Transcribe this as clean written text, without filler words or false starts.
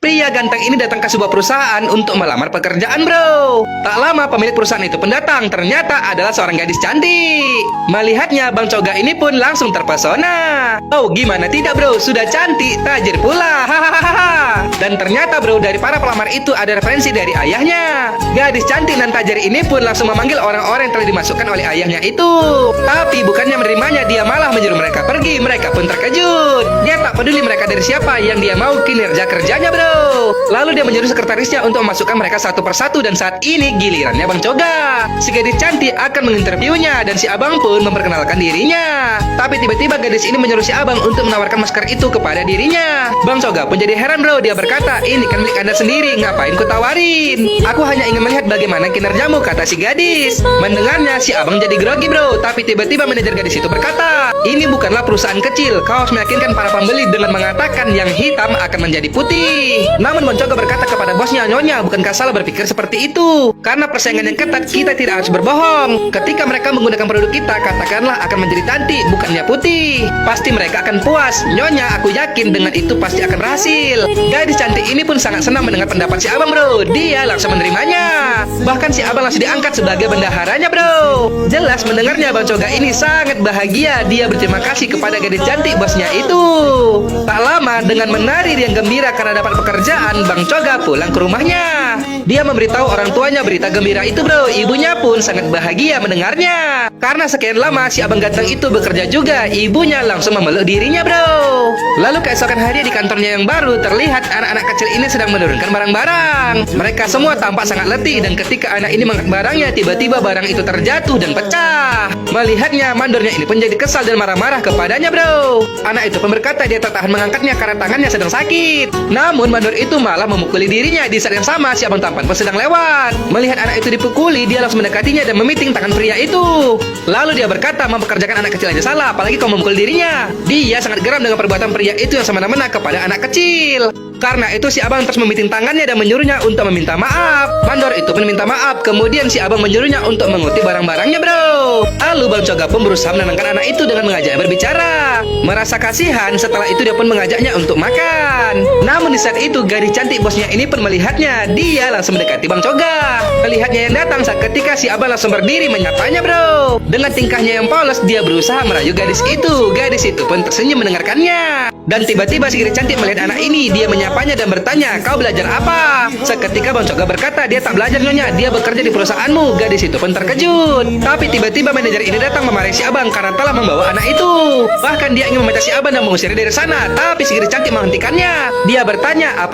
Pria ganteng ini datang ke sebuah perusahaan untuk melamar pekerjaan, bro. Tak lama pemilik perusahaan itu pun datang. Ternyata adalah seorang gadis cantik. Melihatnya, Bang Coga ini pun langsung terpesona. Oh, gimana tidak, bro? Sudah cantik, tajir pula. Hahaha. Dan ternyata, bro, dari para pelamar itu ada referensi dari ayahnya. Gadis cantik dan tajir ini pun langsung memanggil orang-orang yang telah dimasukkan oleh ayahnya itu. Tapi bukannya menerimanya, dia malah menyuruh mereka pergi. Mereka pun terkejut. Dia tak peduli mereka dari siapa, yang dia mau kinerja kerjanya, bro. Lalu dia menyuruh sekretarisnya untuk memasukkan mereka satu persatu. Dan saat ini gilirannya Bang Coga. Si gadis cantik akan menginterviunya dan si abang pun memperkenalkan dirinya. Tapi tiba-tiba gadis ini menyuruh si abang untuk menawarkan masker itu kepada dirinya. Bang Coga pun jadi heran, bro. Dia berkata, ini kan milik anda sendiri, ngapain ku tawarin? Aku hanya ingin melihat bagaimana kinerjamu, kata si gadis. Mendengarnya si abang jadi grogi, bro. Tapi tiba-tiba manajer gadis itu berkata, ini bukanlah perusahaan kecil. Kau harus meyakinkan para pembeli dengan mengatakan yang hitam akan menjadi putih. Namun Bang Coga berkata kepada bosnya, nyonya, bukankah salah berpikir seperti itu? Karena persaingan yang ketat, kita tidak harus berbohong. Ketika mereka menggunakan produk kita, katakanlah akan menjadi cantik, bukannya putih. Pasti mereka akan puas. Nyonya, aku yakin dengan itu pasti akan berhasil. Gadis cantik ini pun sangat senang mendengar pendapat si abang, bro. Dia langsung menerimanya. Bahkan si abang langsung diangkat sebagai bendaharanya, bro. Jelas mendengarnya Bang Coga ini sangat bahagia. Dia berterima kasih kepada gadis cantik bosnya itu. Tak lama dengan menari riang gembira karena dapat pekerjaan, Bang Coga pulang ke rumahnya. Dia memberitahu orang tuanya berita gembira itu, bro. Ibunya pun sangat bahagia mendengarnya. Karena sekian lama si abang ganteng itu bekerja juga, ibunya langsung memeluk dirinya, bro. Lalu keesokan hari di kantornya yang baru, terlihat anak-anak kecil ini sedang menurunkan barang-barang. Mereka semua tampak sangat letih dan ketika anak ini mengangkat barangnya, tiba-tiba barang itu terjatuh dan pecah. Melihatnya, mandornya ini pun jadi kesal dan marah-marah kepadanya, bro. Anak itu pun berkata dia tak tahan mengangkatnya karena tangannya sedang sakit. Namun mandor itu malah memukuli dirinya. Di saat yang sama si abang tampan pun sedang lewat. Melihat anak itu dipukuli, dia langsung mendekatinya dan memiting tangan pria itu. Lalu dia berkata, mempekerjakan anak kecil aja salah, apalagi kau memukul dirinya. Dia sangat geram dengan perbuatan pria itu yang semena-mena kepada anak kecil. Karena itu si abang terus memiting tangannya dan menyuruhnya untuk meminta maaf. Mandor itu pun minta maaf. Kemudian si abang menyuruhnya untuk mengutip barang-barangnya, bro. Lalu Bang Coga pun berusaha menenangkan anak itu dengan mengajaknya berbicara. Merasa kasihan, setelah itu dia pun mengajaknya untuk makan. Namun di saat itu gadis cantik bosnya ini pun melihatnya. Dia langsung mendekati Bang Coga. Melihatnya yang datang, saat ketika si abang langsung berdiri menyapanya, bro. Dengan tingkahnya yang polos, dia berusaha merayu gadis itu. Gadis itu pun tersenyum mendengarkannya. Dan tiba-tiba si gadis cantik melihat anak ini. Dia menyapanya dan bertanya, kau belajar apa? Seketika Bang Coga berkata, dia tak belajar, nyonya. Dia bekerja di perusahaanmu. Gadis itu pun terkejut. Tapi tiba-tiba manajer ini datang memarahi si abang karena telah membawa anak itu. Bahkan dia ingin memecat si abang dan mengusirnya dari sana. Tapi si gadis cantik menghentikannya. Dia bertanya, apa